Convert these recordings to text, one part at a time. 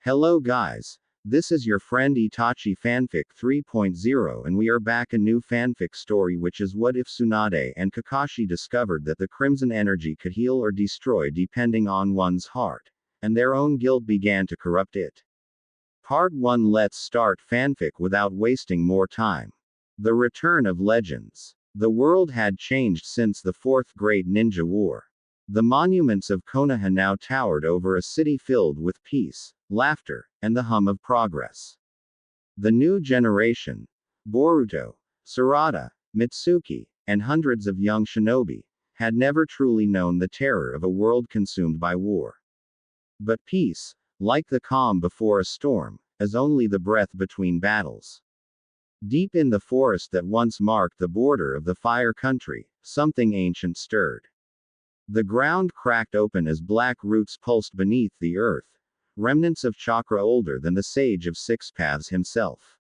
Hello guys, this is your friend Itachi Fanfic 3.0 and we are back a new fanfic story, which is what if Tsunade and Kakashi discovered that the crimson energy could heal or destroy depending on one's heart, and their own guilt began to corrupt it. Part 1. Let's start fanfic without wasting more time. The return of legends. The world had changed since the Fourth Great Ninja War. The monuments of Konoha now towered over a city filled with peace, laughter, and the hum of progress. The new generation, Boruto, Sarada, Mitsuki, and hundreds of young shinobi, had never truly known the terror of a world consumed by war. But peace, like the calm before a storm, is only the breath between battles. Deep in the forest that once marked the border of the Fire Country, something ancient stirred. The ground cracked open as black roots pulsed beneath the earth, remnants of chakra older than the sage of Six Paths himself.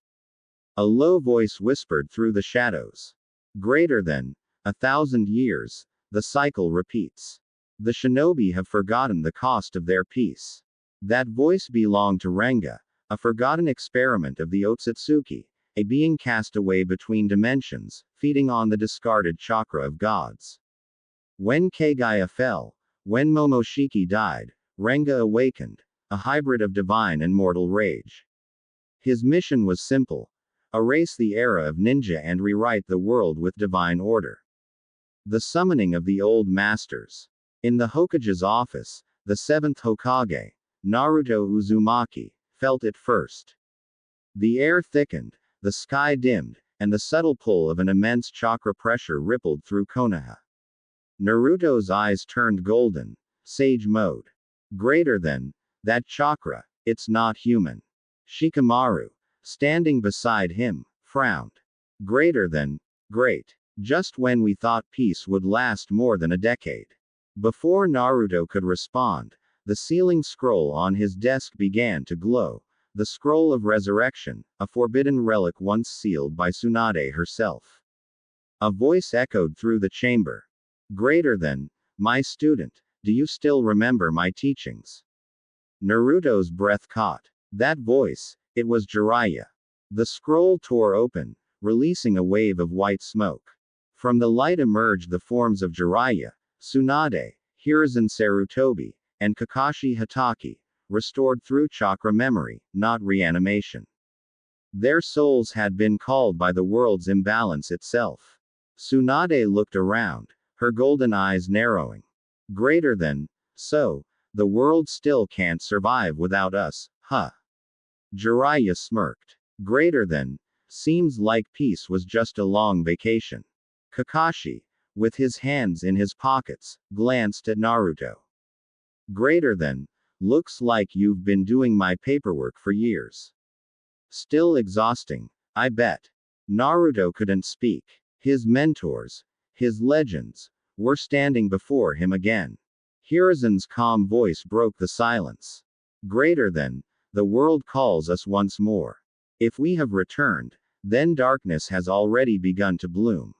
A low voice whispered through the shadows. Greater than 1,000 years, the cycle repeats. The shinobi have forgotten the cost of their peace. That voice belonged to Renga, a forgotten experiment of the Otsutsuki, a being cast away between dimensions, feeding on the discarded chakra of gods. When Kagaya fell, when Momoshiki died, Renga awakened, a hybrid of divine and mortal rage. His mission was simple: erase the era of ninja and rewrite the world with divine order. The summoning of the old masters. In the Hokage's office, the seventh Hokage, Naruto Uzumaki, felt it first. The air thickened, the sky dimmed, and the subtle pull of an immense chakra pressure rippled through Konoha. Naruto's eyes turned golden. Sage mode. Greater than that chakra, it's not human. Shikamaru, standing beside him, frowned. Greater than great. Just when we thought peace would last more than a decade. Before Naruto could respond, the sealing scroll on his desk began to glow. The scroll of resurrection, a forbidden relic once sealed by Tsunade herself. A voice echoed through the chamber. Greater than, my student, do you still remember my teachings? Naruto's breath caught. That voice, it was Jiraiya. The scroll tore open, releasing a wave of white smoke. From the light emerged the forms of Jiraiya, Tsunade, Hiruzen Sarutobi, and Kakashi Hatake, restored through chakra memory, not reanimation. Their souls had been called by the world's imbalance itself. Tsunade looked around, her golden eyes narrowing. Greater than, so, the world still can't survive without us, huh? Jiraiya smirked. Greater than, seems like peace was just a long vacation. Kakashi, with his hands in his pockets, glanced at Naruto. Greater than, looks like you've been doing my paperwork for years. Still exhausting, I bet. Naruto couldn't speak. His mentors, his legends, were standing before him again. Hiruzen's calm voice broke the silence. Greater than, the world calls us once more. If we have returned, then darkness has already begun to bloom.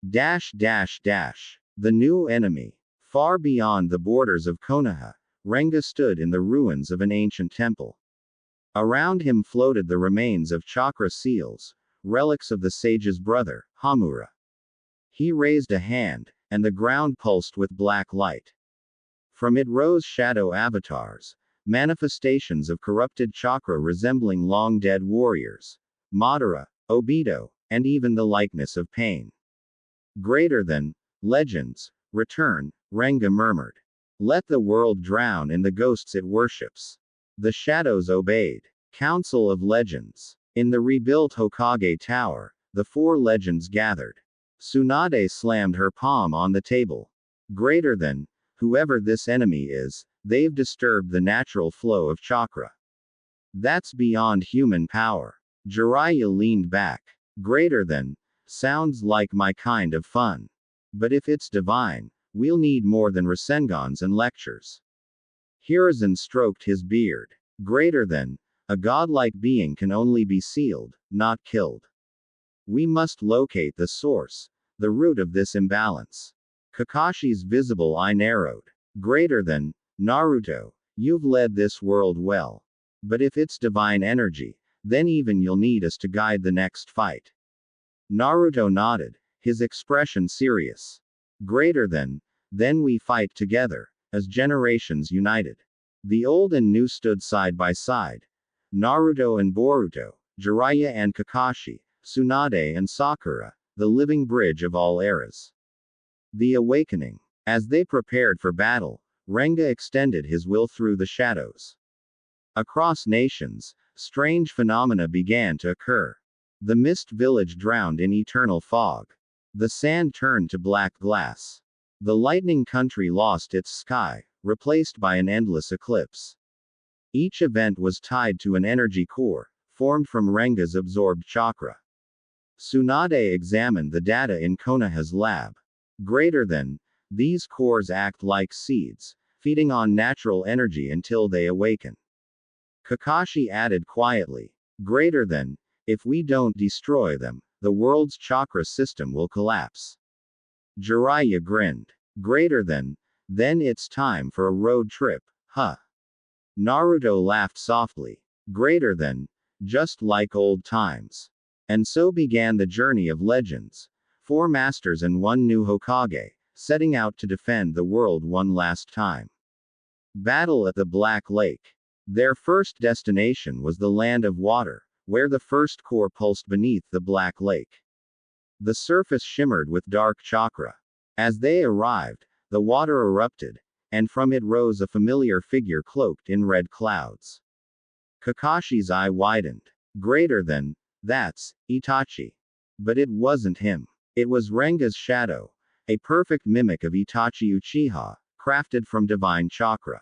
The new enemy. Far beyond the borders of Konoha, Renga stood in the ruins of an ancient temple. Around him floated the remains of chakra seals, relics of the sage's brother, Hamura. He raised a hand, and the ground pulsed with black light. From it rose shadow avatars, manifestations of corrupted chakra resembling long-dead warriors, Madara, Obito, and even the likeness of pain. Greater than legends, return, Renga murmured. Let the world drown in the ghosts it worships. The shadows obeyed. Council of Legends. In the rebuilt Hokage Tower, the four legends gathered. Tsunade slammed her palm on the table. Greater than, whoever this enemy is, they've disturbed the natural flow of chakra. That's beyond human power. Jiraiya leaned back. Greater than, sounds like my kind of fun. But if it's divine, we'll need more than Rasengans and lectures. Hiruzen stroked his beard. Greater than, a godlike being can only be sealed, not killed. We must locate the source, the root of this imbalance. Kakashi's visible eye narrowed. Greater than, Naruto, you've led this world well. But if it's divine energy, then even you'll need us to guide the next fight. Naruto nodded, his expression serious. Greater than, then we fight together, as generations united. The old and new stood side by side. Naruto and Boruto, Jiraiya and Kakashi, Tsunade and Sakura, the living bridge of all eras. The awakening. As they prepared for battle, Renga extended his will through the shadows. Across nations, strange phenomena began to occur. The mist village drowned in eternal fog. The sand turned to black glass. The lightning country lost its sky, replaced by an endless eclipse. Each event was tied to an energy core, formed from Renga's absorbed chakra. Tsunade examined the data in Konoha's lab. Greater than, these cores act like seeds, feeding on natural energy until they awaken. Kakashi added quietly, greater than, if we don't destroy them, the world's chakra system will collapse. Jiraiya grinned. Greater than, then it's time for a road trip, huh? Naruto laughed softly. Greater than, just like old times. And so began the journey of legends. 4 masters and 1 new Hokage, setting out to defend the world one last time. Battle at the Black Lake. Their first destination was the Land of Water, where the first core pulsed beneath the Black Lake. The surface shimmered with dark chakra. As they arrived, the water erupted, and from it rose a familiar figure cloaked in red clouds. Kakashi's eye widened. Greater than, that's Itachi. But it wasn't him. It was Renga's shadow, a perfect mimic of Itachi Uchiha, crafted from divine chakra.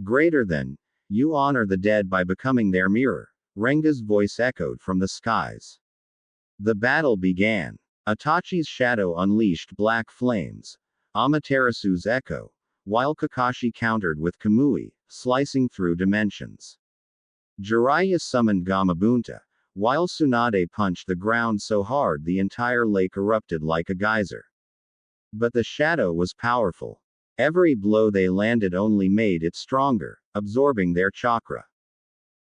Greater than, you honor the dead by becoming their mirror, Renga's voice echoed from the skies. The battle began. Itachi's shadow unleashed black flames, Amaterasu's echo, while Kakashi countered with Kamui, slicing through dimensions. Jiraiya summoned Gamabunta, while Tsunade punched the ground so hard the entire lake erupted like a geyser. But the shadow was powerful. Every blow they landed only made it stronger, absorbing their chakra.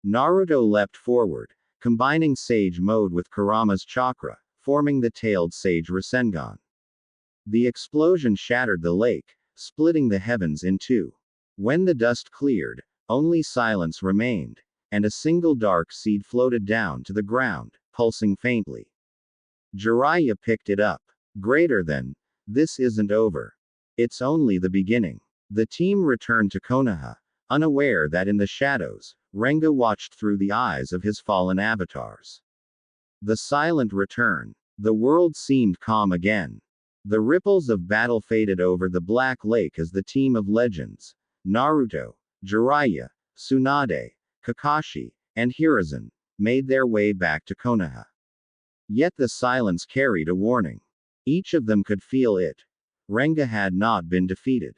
Naruto leapt forward, combining Sage Mode with Kurama's chakra, forming the tailed Sage Rasengan. The explosion shattered the lake, splitting the heavens in two. When the dust cleared, only silence remained, and a single dark seed floated down to the ground, pulsing faintly. Jiraiya picked it up. Greater than, this isn't over. It's only the beginning. The team returned to Konoha, unaware that in the shadows, Renga watched through the eyes of his fallen avatars. The silent return. The world seemed calm again. The ripples of battle faded over the Black Lake as the team of legends, Naruto, Jiraiya, Tsunade, Kakashi, and Hiruzen, made their way back to Konoha. Yet the silence carried a warning. Each of them could feel it. Renga had not been defeated.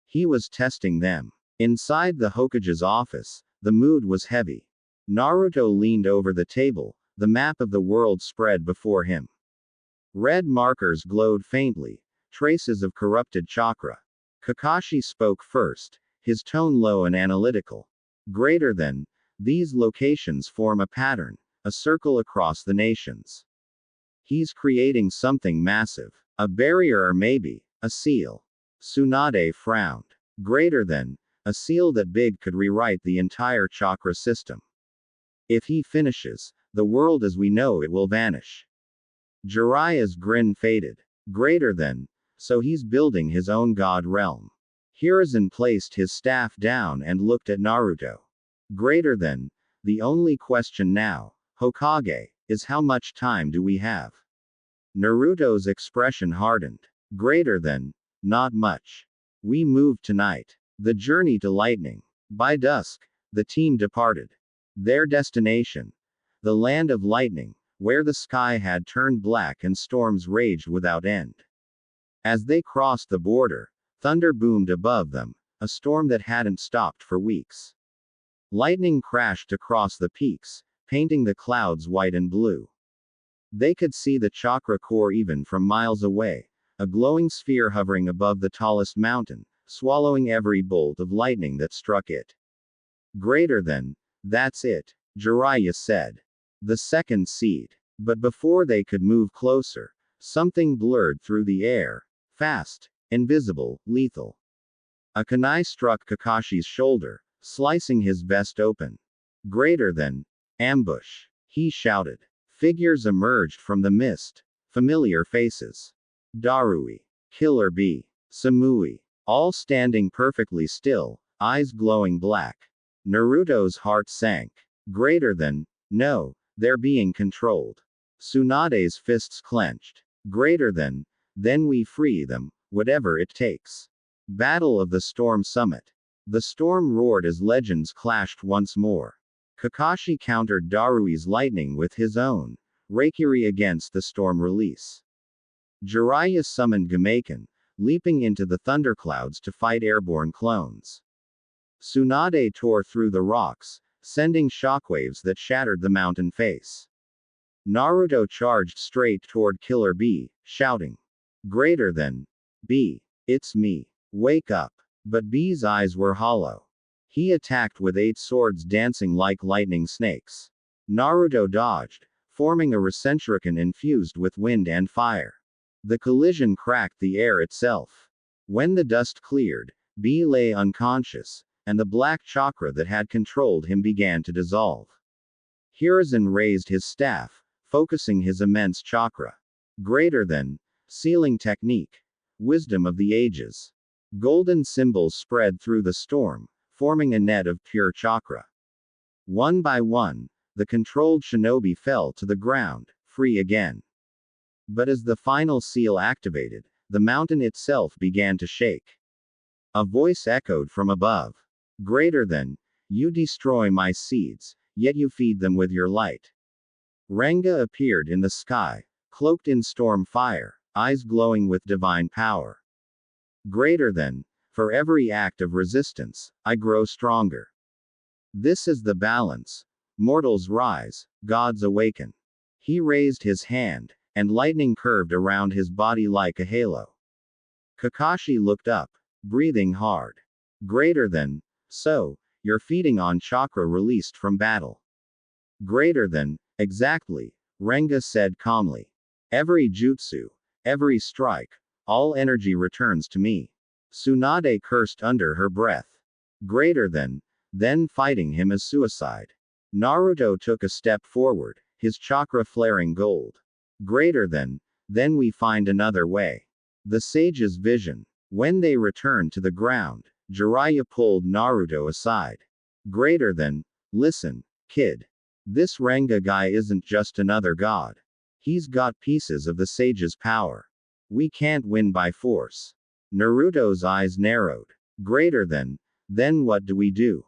He was testing them. Inside the Hokage's office, the mood was heavy. Naruto leaned over the table, the map of the world spread before him. Red markers glowed faintly, traces of corrupted chakra. Kakashi spoke first, his tone low and analytical. Greater than, these locations form a pattern, a circle across the nations. He's creating something massive. A barrier or maybe, a seal. Tsunade frowned. Greater than, a seal that big could rewrite the entire chakra system. If he finishes, the world as we know it will vanish. Jiraiya's grin faded. Greater than, so he's building his own god realm. Hiruzen placed his staff down and looked at Naruto. Greater than, the only question now, Hokage, is how much time do we have? Naruto's expression hardened. Greater than, not much. We move tonight. The journey to lightning. By dusk, the team departed. Their destination. The land of lightning, where the sky had turned black and storms raged without end. As they crossed the border, thunder boomed above them, a storm that hadn't stopped for weeks. Lightning crashed across the peaks, painting the clouds white and blue. They could see the chakra core even from miles away, a glowing sphere hovering above the tallest mountain, swallowing every bolt of lightning that struck it. Greater than, That's it, Jiraiya said. The second seed. But before they could move closer, something blurred through the air. Fast, invisible, lethal. A kunai struck Kakashi's shoulder, slicing his vest open. Greater than ambush, he shouted. Figures emerged from the mist. Familiar faces. Darui, Killer Bee, Samui, all standing perfectly still, eyes glowing black. Naruto's heart sank. Greater than, no, they're being controlled. Tsunade's fists clenched. Greater than, then we free them, whatever it takes. Battle of the Storm Summit. The storm roared as legends clashed once more. Kakashi countered Darui's lightning with his own Reikiri against the storm release. Jiraiya summoned Gamaken, leaping into the thunderclouds to fight airborne clones. Tsunade tore through the rocks, sending shockwaves that shattered the mountain face. Naruto charged straight toward Killer Bee, shouting. Greater than. Bee. It's me. Wake up. But Bee's eyes were hollow. He attacked with 8 swords dancing like lightning snakes. Naruto dodged, forming a Rasenshuriken infused with wind and fire. The collision cracked the air itself. When the dust cleared, Bee lay unconscious, and the black chakra that had controlled him began to dissolve. Hiruzen raised his staff, focusing his immense chakra. Greater than. Sealing technique. Wisdom of the ages. Golden symbols spread through the storm, forming a net of pure chakra. One by one, the controlled shinobi fell to the ground, free again. But as the final seal activated, the mountain itself began to shake. A voice echoed from above. Greater than, you destroy my seeds, yet you feed them with your light. Renga appeared in the sky, cloaked in storm fire, eyes glowing with divine power. Greater than, for every act of resistance, I grow stronger. This is the balance. Mortals rise, gods awaken. He raised his hand, and lightning curved around his body like a halo. Kakashi looked up, breathing hard. Greater than, so, you're feeding on chakra released from battle. Greater than, exactly, Renga said calmly. Every jutsu, every strike, all energy returns to me. Tsunade cursed under her breath. Greater than, then fighting him is suicide. Naruto took a step forward, his chakra flaring gold. Greater than, then we find another way. The sage's vision. When they returned to the ground, Jiraiya pulled Naruto aside. Greater than, listen, kid. This Renga guy isn't just another god. He's got pieces of the sage's power. We can't win by force. Naruto's eyes narrowed. Greater than, then what do we do?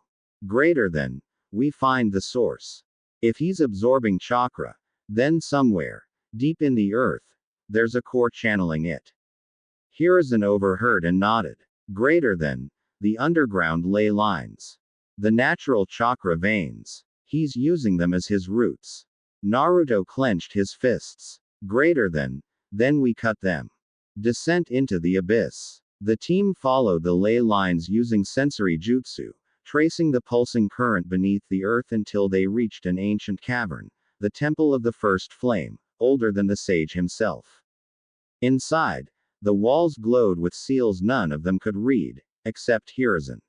Greater than, we find the source. If he's absorbing chakra, then somewhere, deep in the earth, there's a core channeling it. Hiruzen overheard and nodded. Greater than, the underground ley lines. The natural chakra veins. He's using them as his roots. Naruto clenched his fists. Greater than, then we cut them. Descent into the abyss. The team followed the ley lines using sensory jutsu, tracing the pulsing current beneath the earth until they reached an ancient cavern, the temple of the first flame, older than the sage himself. Inside, the walls glowed with seals none of them could read, except Hiruzen.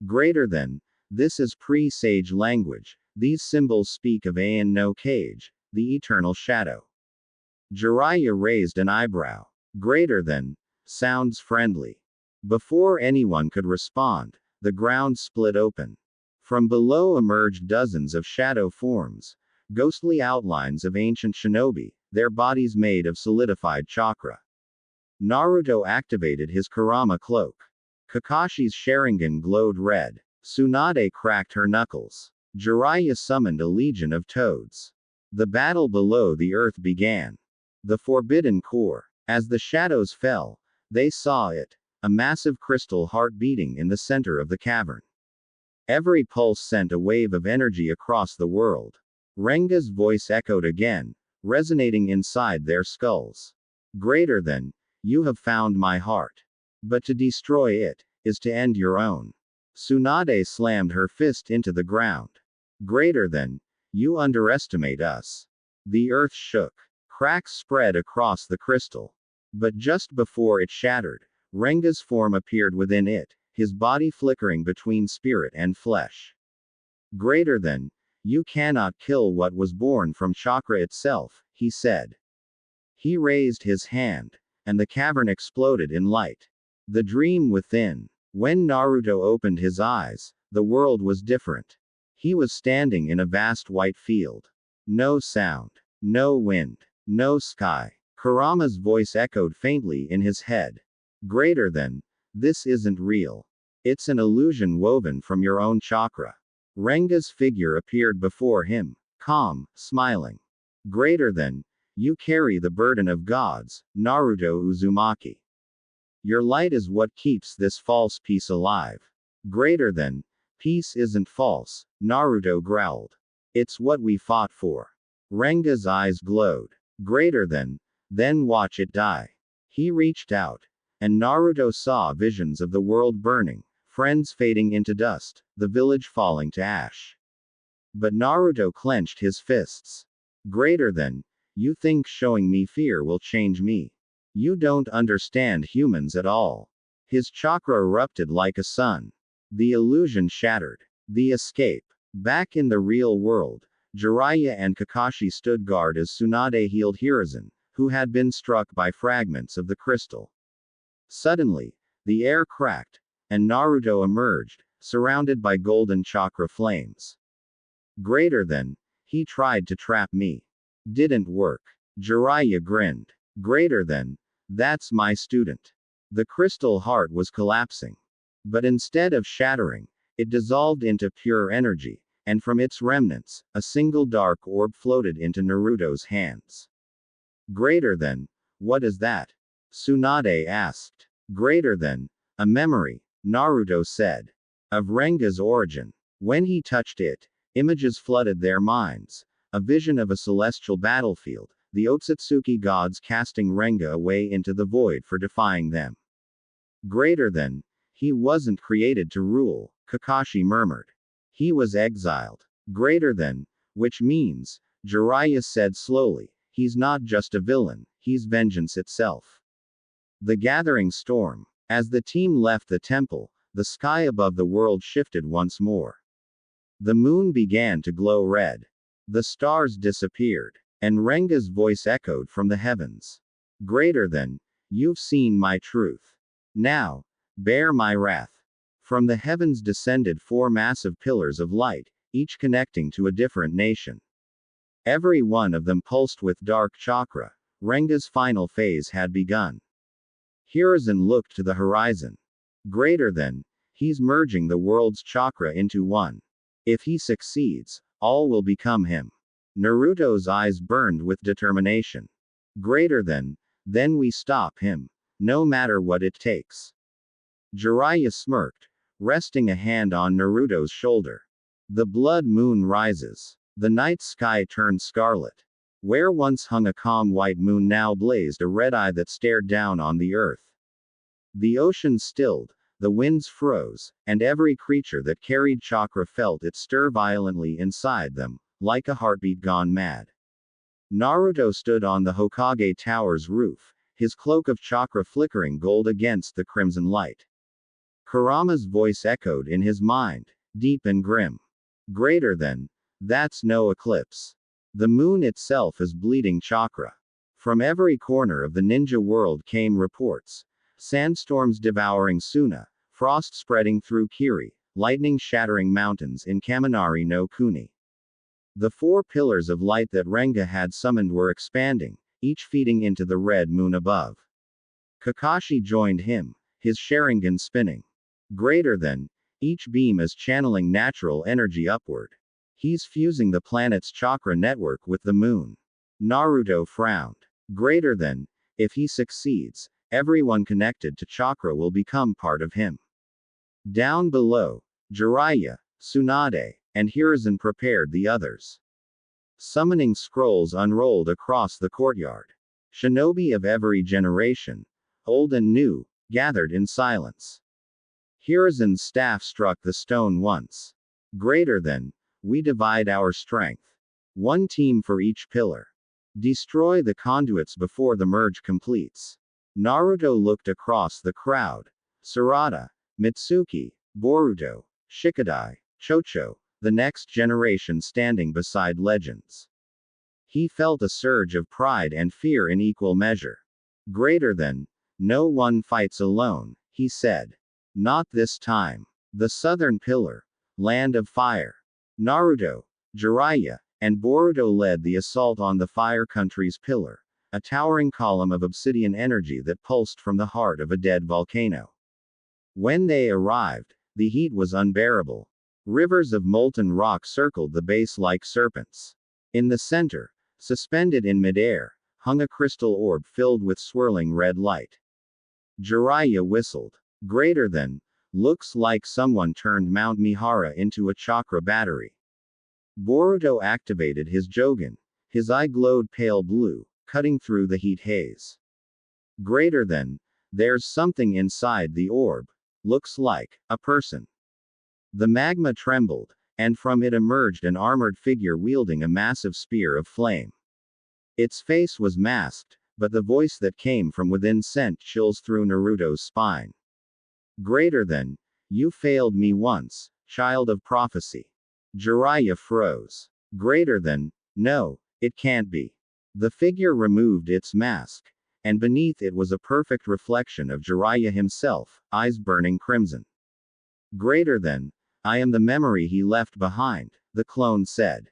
Greater than, this is pre-sage language, these symbols speak of Aeon no Kage, the eternal shadow. Jiraiya raised an eyebrow. Greater than, sounds friendly. Before anyone could respond, the ground split open. From below emerged dozens of shadow forms, ghostly outlines of ancient shinobi, their bodies made of solidified chakra. Naruto activated his Kurama cloak. Kakashi's Sharingan glowed red. Tsunade cracked her knuckles. Jiraiya summoned a legion of toads. The battle below the earth began. The Forbidden Core. As the shadows fell, they saw it, a massive crystal heart beating in the center of the cavern. Every pulse sent a wave of energy across the world. Renga's voice echoed again, resonating inside their skulls. Greater than, you have found my heart. But to destroy it, is to end your own. Tsunade slammed her fist into the ground. Greater than, you underestimate us. The earth shook. Cracks spread across the crystal. But just before it shattered, Renga's form appeared within it, his body flickering between spirit and flesh. Greater than, you cannot kill what was born from chakra itself, he said. He raised his hand, and the cavern exploded in light. The dream within. When Naruto opened his eyes, the world was different. He was standing in a vast white field. No sound. No wind. No sky. Kurama's voice echoed faintly in his head. Greater than, this isn't real. It's an illusion woven from your own chakra. Renga's figure appeared before him, calm, smiling. Greater than, you carry the burden of gods, Naruto Uzumaki. Your light is what keeps this false peace alive. Greater than, peace isn't false, Naruto growled. It's what we fought for. Renga's eyes glowed. Greater than, then watch it die. He reached out, and Naruto saw visions of the world burning, friends fading into dust, the village falling to ash. But Naruto clenched his fists. Greater than, you think showing me fear will change me. You don't understand humans at all. His chakra erupted like a sun. The illusion shattered. The escape. Back in the real world, Jiraiya and Kakashi stood guard as Tsunade healed Hiruzen, who had been struck by fragments of the crystal. Suddenly, the air cracked, and Naruto emerged, surrounded by golden chakra flames. Greater than, he tried to trap me. Didn't work. Jiraiya grinned. Greater than, that's my student. The crystal heart was collapsing. But instead of shattering, it dissolved into pure energy, and from its remnants, a single dark orb floated into Naruto's hands. Greater than, what is that? Tsunade asked. Greater than, a memory, Naruto said. Of Renga's origin. When he touched it, images flooded their minds. A vision of a celestial battlefield, the Otsutsuki gods casting Renga away into the void for defying them. Greater than, he wasn't created to rule, Kakashi murmured. He was exiled. Greater than, which means, Jiraiya said slowly, he's not just a villain, he's vengeance itself. The gathering storm. As the team left the temple, the sky above the world shifted once more. The moon began to glow red. The stars disappeared, and Renga's voice echoed from the heavens. Greater than, you've seen my truth. Now, bear my wrath. From the heavens descended 4 massive pillars of light, each connecting to a different nation. Every one of them pulsed with dark chakra. Renga's final phase had begun. Hiruzen looked to the horizon. Greater than, he's merging the world's chakra into one. If he succeeds, all will become him. Naruto's eyes burned with determination. Greater than, then we stop him. No matter what it takes. Jiraiya smirked, resting a hand on Naruto's shoulder. The blood moon rises. The night sky turned scarlet. Where once hung a calm white moon now blazed a red eye that stared down on the earth. The ocean stilled, the winds froze, and every creature that carried chakra felt it stir violently inside them, like a heartbeat gone mad. Naruto stood on the Hokage Tower's roof, his cloak of chakra flickering gold against the crimson light. Kurama's voice echoed in his mind, deep and grim. Greater than, that's no eclipse. The moon itself is bleeding chakra. From every corner of the ninja world came reports. Sandstorms devouring Suna, frost spreading through Kiri, lightning shattering mountains in Kaminari no Kuni. The 4 pillars of light that Renga had summoned were expanding, each feeding into the red moon above. Kakashi joined him, his Sharingan spinning. Greater than, each beam is channeling natural energy upward. He's fusing the planet's chakra network with the moon. Naruto frowned. Greater than, if he succeeds, everyone connected to chakra will become part of him. Down below, Jiraiya, Tsunade, and Hiruzen prepared the others. Summoning scrolls unrolled across the courtyard. Shinobi of every generation, old and new, gathered in silence. Hiruzen's staff struck the stone once. Greater than, We divide our strength. One team for each pillar. Destroy the conduits before the merge completes. Naruto looked across the crowd. Sarada, Mitsuki, Boruto, Shikadai, Chocho, the next generation standing beside legends. He felt a surge of pride and fear in equal measure. Greater than, no one fights alone, he said. Not this time. The southern pillar. Land of fire. Naruto, Jiraiya, and Boruto led the assault on the Fire Country's pillar, a towering column of obsidian energy that pulsed from the heart of a dead volcano. When they arrived, the heat was unbearable. Rivers of molten rock circled the base like serpents. In the center, suspended in midair, hung a crystal orb filled with swirling red light. Jiraiya whistled. Greater than, looks like someone turned Mount Mihara into a chakra battery. Boruto activated his Jogan. His eye glowed pale blue, cutting through the heat haze. Greater than, there's something inside the orb. Looks like a person. The magma trembled, and from it emerged an armored figure wielding a massive spear of flame. Its face was masked, but the voice that came from within sent chills through Naruto's spine. Greater than, you failed me once, child of prophecy. Jiraiya froze. Greater than, no, it can't be. The figure removed its mask, and beneath it was a perfect reflection of Jiraiya himself, eyes burning crimson. Greater than, I am the memory he left behind, the clone said.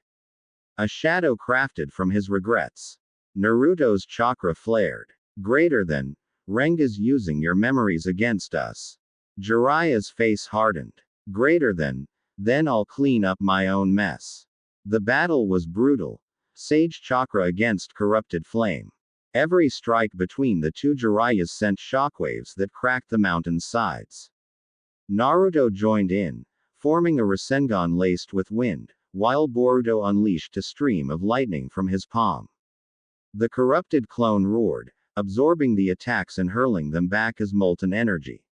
A shadow crafted from his regrets. Naruto's chakra flared. Greater than, Renga's using your memories against us. Jiraiya's face hardened. Greater than, then I'll clean up my own mess. The battle was brutal. Sage chakra against corrupted flame. Every strike between the two Jiraiyas sent shockwaves that cracked the mountain's sides. Naruto joined in, forming a Rasengan laced with wind, while Boruto unleashed a stream of lightning from his palm. The corrupted clone roared, absorbing the attacks and hurling them back as molten energy.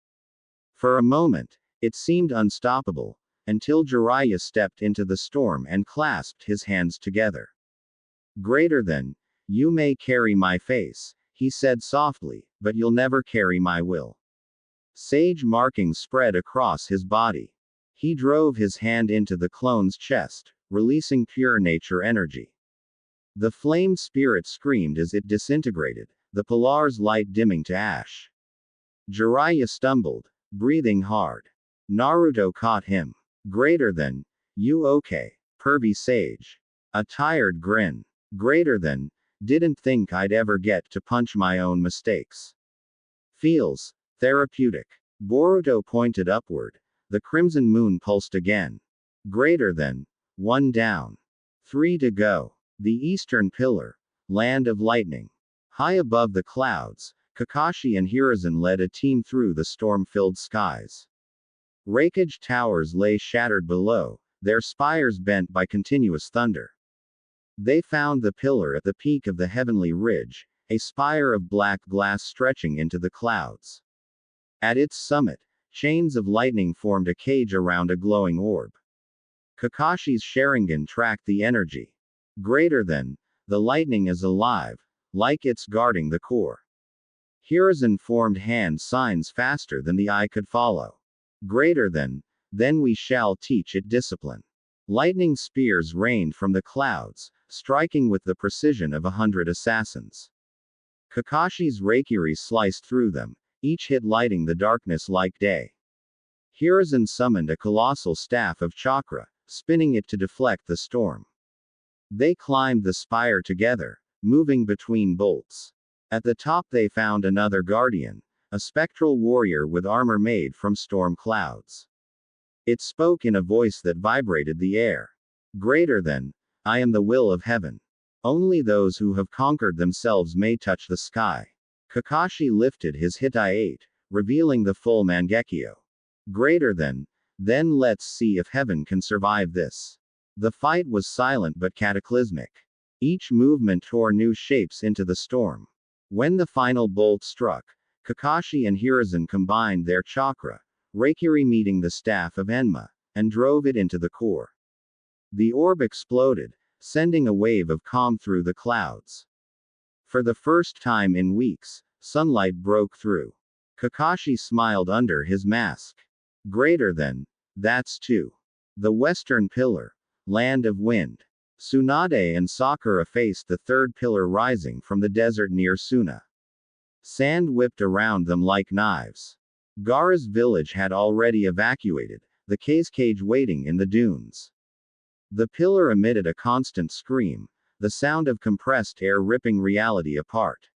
For a moment, it seemed unstoppable, until Jiraiya stepped into the storm and clasped his hands together. Greater than, you may carry my face, he said softly, but you'll never carry my will. Sage markings spread across his body. He drove his hand into the clone's chest, releasing pure nature energy. The flame spirit screamed as it disintegrated, the Pilar's light dimming to ash. Jiraiya stumbled, breathing hard. Naruto caught him. Greater than, you okay, pervy sage. A tired grin. Greater than, didn't think I'd ever get to punch my own mistakes. Feels therapeutic. Boruto pointed upward. The crimson moon pulsed again. Greater than, one down. 3 to go. The eastern pillar. Land of lightning. High above the clouds, Kakashi and Hiruzen led a team through the storm-filled skies. Raikage towers lay shattered below, their spires bent by continuous thunder. They found the pillar at the peak of the heavenly ridge, a spire of black glass stretching into the clouds. At its summit, chains of lightning formed a cage around a glowing orb. Kakashi's Sharingan tracked the energy. Greater than, the lightning is alive, like it's guarding the core. Hiruzen formed hand signs faster than the eye could follow. Greater than, then we shall teach it discipline. Lightning spears rained from the clouds, striking with the precision of 100 assassins. Kakashi's Raikiri sliced through them, each hit lighting the darkness like day. Hiruzen summoned a colossal staff of chakra, spinning it to deflect the storm. They climbed the spire together, moving between bolts. At the top they found another guardian, a spectral warrior with armor made from storm clouds. It spoke in a voice that vibrated the air. Greater than, I am the will of heaven. Only those who have conquered themselves may touch the sky. Kakashi lifted his Hitai-8, revealing the full Mangekyo. Greater than, then let's see if heaven can survive this. The fight was silent but cataclysmic. Each movement tore new shapes into the storm. When the final bolt struck, Kakashi and Hiruzen combined their chakra, Raikiri meeting the staff of Enma, and drove it into the core. The orb exploded, sending a wave of calm through the clouds. For the first time in weeks, sunlight broke through. Kakashi smiled under his mask. Greater than. That's two. The Western Pillar. Land of Wind. Tsunade and Sakura faced the third pillar rising from the desert near Suna. Sand whipped around them like knives. Gaara's village had already evacuated, the cage waiting in the dunes. The pillar emitted a constant scream, the sound of compressed air ripping reality apart.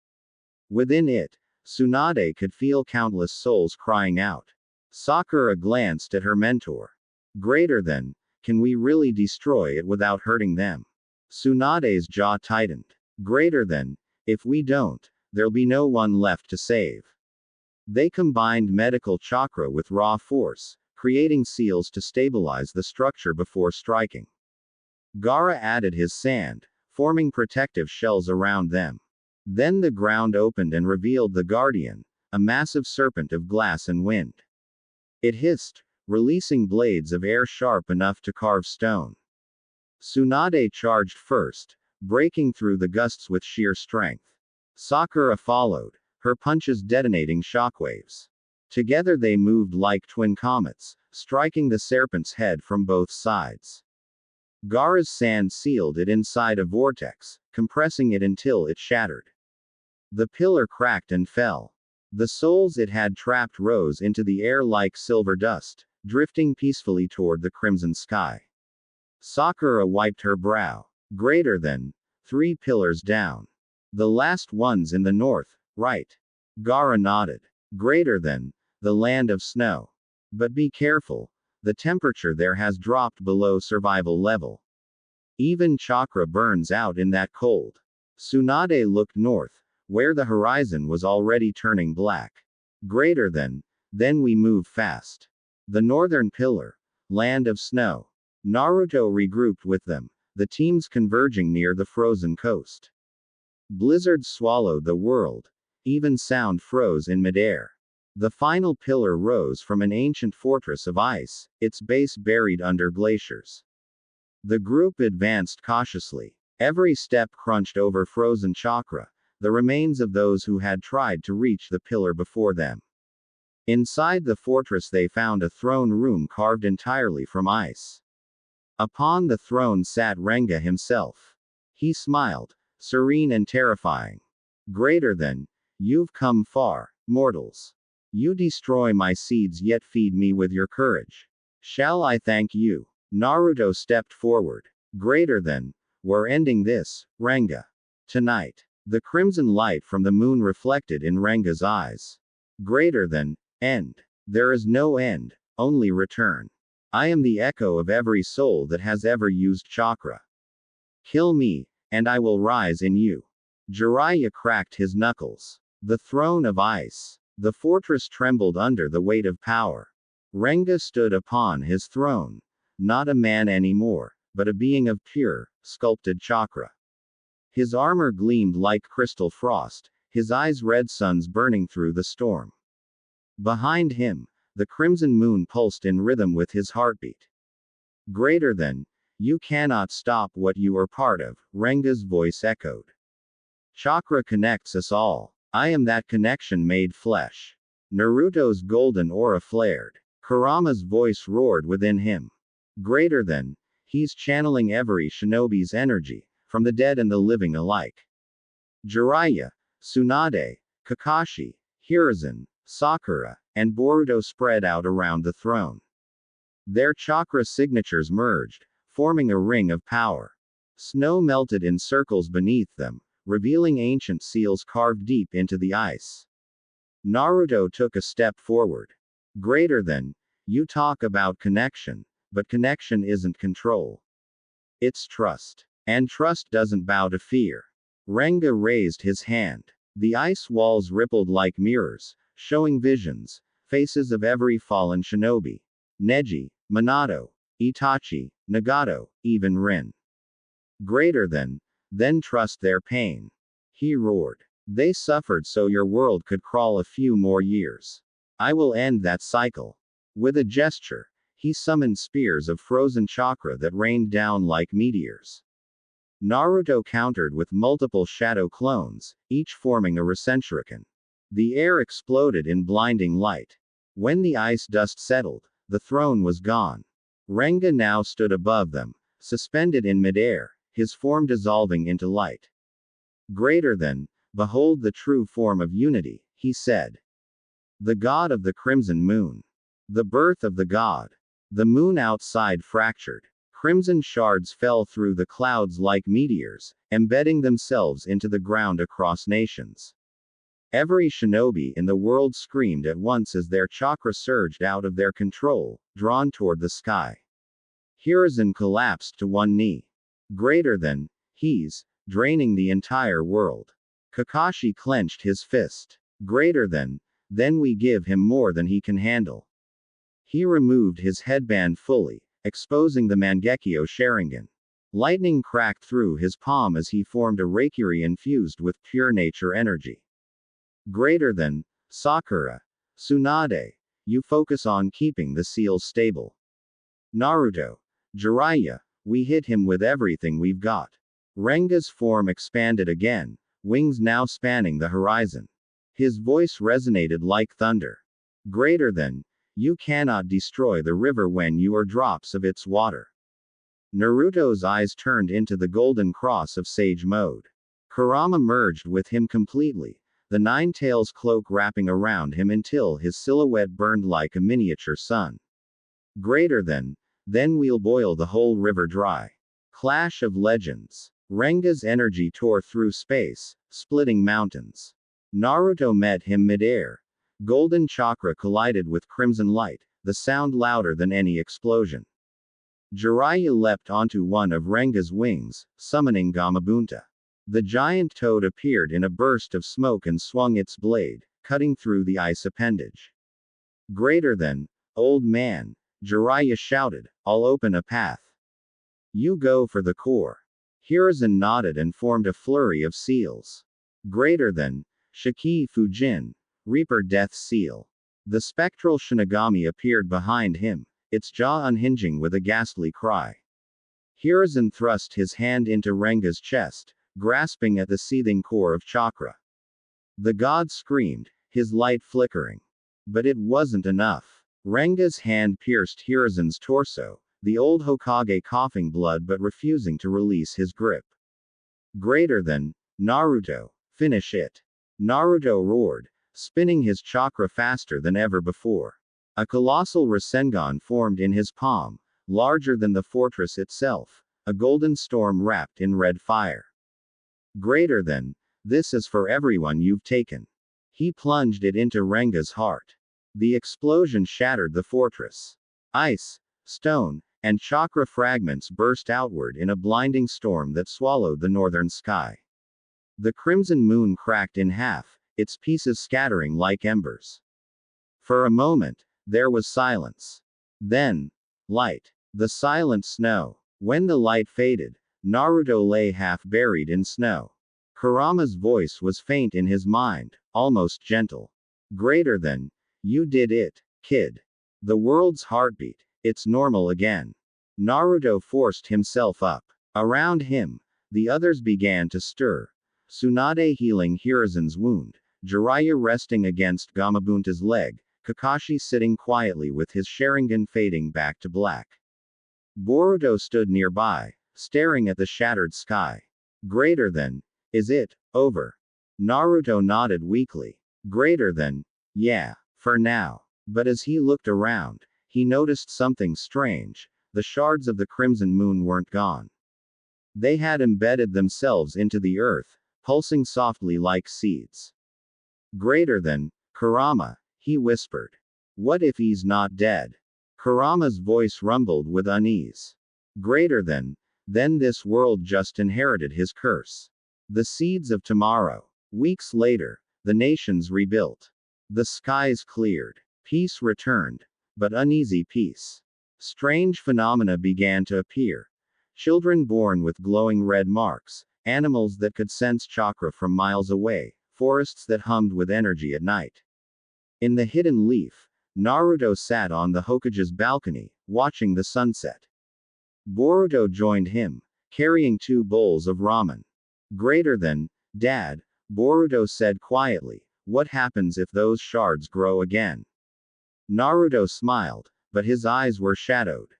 Within it, Tsunade could feel countless souls crying out. Sakura glanced at her mentor. Greater than. Can we really destroy it without hurting them? Tsunade's jaw tightened. Greater than. If we don't, there'll be no one left to save. They combined medical chakra with raw force, creating seals to stabilize the structure before striking. Gaara added his sand, forming protective shells around them. Then the ground opened and revealed the Guardian, a massive serpent of glass and wind. It hissed, releasing blades of air sharp enough to carve stone. Tsunade charged first, breaking through the gusts with sheer strength. Sakura followed, her punches detonating shockwaves. Together they moved like twin comets, striking the serpent's head from both sides. Gaara's sand sealed it inside a vortex, compressing it until it shattered. The pillar cracked and fell. The souls it had trapped rose into the air like silver dust, drifting peacefully toward the crimson sky. Sakura wiped her brow. Greater than. 3 pillars down. The last one's in the north, right? Gaara nodded. Greater than. The land of snow. But be careful. The temperature there has dropped below survival level. Even chakra burns out in that cold. Tsunade looked north, where the horizon was already turning black. Greater than. Then we move fast. The northern pillar. Land of snow. Naruto regrouped with them, the teams converging near the frozen coast. Blizzards swallowed the world. Even sound froze in midair. The final pillar rose from an ancient fortress of ice, its base buried under glaciers. The group advanced cautiously. Every step crunched over frozen chakra, the remains of those who had tried to reach the pillar before them. Inside the fortress they found a throne room carved entirely from ice. Upon the throne sat Renga himself. He smiled, serene and terrifying. Greater than. You've come far, mortals. You destroy my seeds yet feed me with your courage. Shall I thank you? Naruto stepped forward. Greater than. We're ending this, Renga. Tonight. The crimson light from the moon reflected in Renga's eyes. Greater than. End. There is no end, only return. I am the echo of every soul that has ever used chakra. Kill me, and I will rise in you. Jiraiya cracked his knuckles. The throne of ice. The fortress trembled under the weight of power. Renga stood upon his throne. Not a man anymore, but a being of pure, sculpted chakra. His armor gleamed like crystal frost, his eyes red suns burning through the storm. Behind him, the crimson moon pulsed in rhythm with his heartbeat. Greater than. You cannot stop what you are part of, Renga's voice echoed. Chakra connects us all. I am that connection made flesh. Naruto's golden aura flared. Kurama's voice roared within him. Greater than. He's channeling every shinobi's energy, from the dead and the living alike. Jiraiya, Tsunade, Kakashi, Hiruzen, Sakura, and Boruto spread out around the throne. Their chakra signatures merged, forming a ring of power. Snow melted in circles beneath them, revealing ancient seals carved deep into the ice. Naruto took a step forward. Greater than. You talk about connection, but connection isn't control. It's trust. And trust doesn't bow to fear. Renga raised his hand. The ice walls rippled like mirrors, showing visions, faces of every fallen shinobi. Neji, Minato, Itachi, Nagato, even Rin. Greater than. Then trust their pain. He roared. They suffered so your world could crawl a few more years. I will end that cycle. With a gesture, He summoned spears of frozen chakra that rained down like meteors. Naruto countered with multiple shadow clones, each forming a Rasenshuriken. The air exploded in blinding light. When the ice dust settled, the throne was gone. Renga now stood above them, suspended in midair, his form dissolving into light. Greater than, behold the true form of unity, he said. The god of the crimson moon. The birth of the god. The moon outside fractured. Crimson shards fell through the clouds like meteors, embedding themselves into the ground across nations. Every shinobi in the world screamed at once as their chakra surged out of their control, drawn toward the sky. Hiruzen collapsed to one knee. Greater than, he's draining the entire world. Kakashi clenched his fist. Greater than, then we give him more than he can handle. He removed his headband fully, exposing the Mangekyo Sharingan. Lightning cracked through his palm as he formed a Reikiri infused with pure nature energy. Greater than, Sakura. Tsunade. You focus on keeping the seals stable. Naruto. Jiraiya. We hit him with everything we've got. Renga's form expanded again, wings now spanning the horizon. His voice resonated like thunder. Greater than, you cannot destroy the river when you are drops of its water. Naruto's eyes turned into the golden cross of sage mode. Kurama merged with him completely, the nine tails cloak wrapping around him until his silhouette burned like a miniature sun. Greater than, then we'll boil the whole river dry. Clash of Legends. Renga's energy tore through space, splitting mountains. Naruto met him midair. Golden chakra collided with crimson light, the sound louder than any explosion. Jiraiya leapt onto one of Renga's wings, summoning Gamabunta. The giant toad appeared in a burst of smoke and swung its blade, cutting through the ice appendage. Greater than, old man, Jiraiya shouted, I'll open a path. You go for the core. Hiruzen nodded and formed a flurry of seals. Greater than, Shiki Fujin, Reaper Death Seal. The spectral Shinigami appeared behind him, its jaw unhinging with a ghastly cry. Hiruzen thrust his hand into Renga's chest, grasping at the seething core of chakra. The god screamed, his light flickering. But it wasn't enough. Renga's hand pierced Hiruzen's torso, the old Hokage coughing blood but refusing to release his grip. Greater than, Naruto, finish it. Naruto roared, spinning his chakra faster than ever before. A colossal Rasengan formed in his palm, larger than the fortress itself, a golden storm wrapped in red fire. Greater than, this is for everyone you've taken. He plunged it into Renga's heart. The explosion shattered the fortress. Ice, stone, and chakra fragments burst outward in a blinding storm that swallowed the northern sky. The crimson moon cracked in half, its pieces scattering like embers. For a moment, there was silence. Then, light. The silent snow. When the light faded, Naruto lay half buried in snow. Kurama's voice was faint in his mind, almost gentle. Greater than, you did it, kid. The world's heartbeat, it's normal again. Naruto forced himself up. Around him, the others began to stir. Tsunade healing Hiruzen's wound, Jiraiya resting against Gamabunta's leg, Kakashi sitting quietly with his Sharingan fading back to black. Boruto stood nearby, staring at the shattered sky. Greater than, is it over? Naruto nodded weakly. Greater than, yeah, for now. But as he looked around, he noticed something strange. The shards of the crimson moon weren't gone. They had embedded themselves into the earth, pulsing softly like seeds. Greater than, Kurama, he whispered. What if he's not dead? Kurama's voice rumbled with unease. Greater than, then this world just inherited his curse. The seeds of tomorrow. Weeks later, the nations rebuilt. The skies cleared. Peace returned. But uneasy peace. Strange phenomena began to appear. Children born with glowing red marks, animals that could sense chakra from miles away, forests that hummed with energy at night. In the hidden leaf, Naruto sat on the Hokage's balcony, watching the sunset. Boruto joined him, carrying 2 bowls of ramen. Greater than, Dad, Boruto said quietly, what happens if those shards grow again? Naruto smiled, but his eyes were shadowed.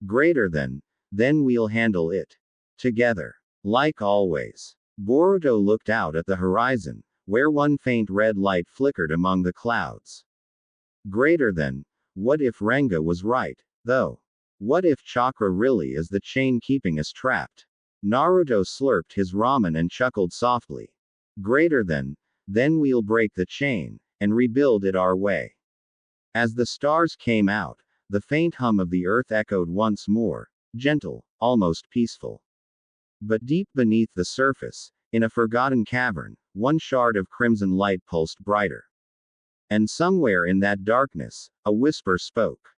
Greater than, then we'll handle it. Together. Like always. Boruto looked out at the horizon, where one faint red light flickered among the clouds. Greater than, what if Renga was right, though? What if chakra really is the chain keeping us trapped? Naruto slurped his ramen and chuckled softly. Greater than, then we'll break the chain, and rebuild it our way. As the stars came out, the faint hum of the earth echoed once more, gentle, almost peaceful. But deep beneath the surface, in a forgotten cavern, one shard of crimson light pulsed brighter. And somewhere in that darkness, a whisper spoke.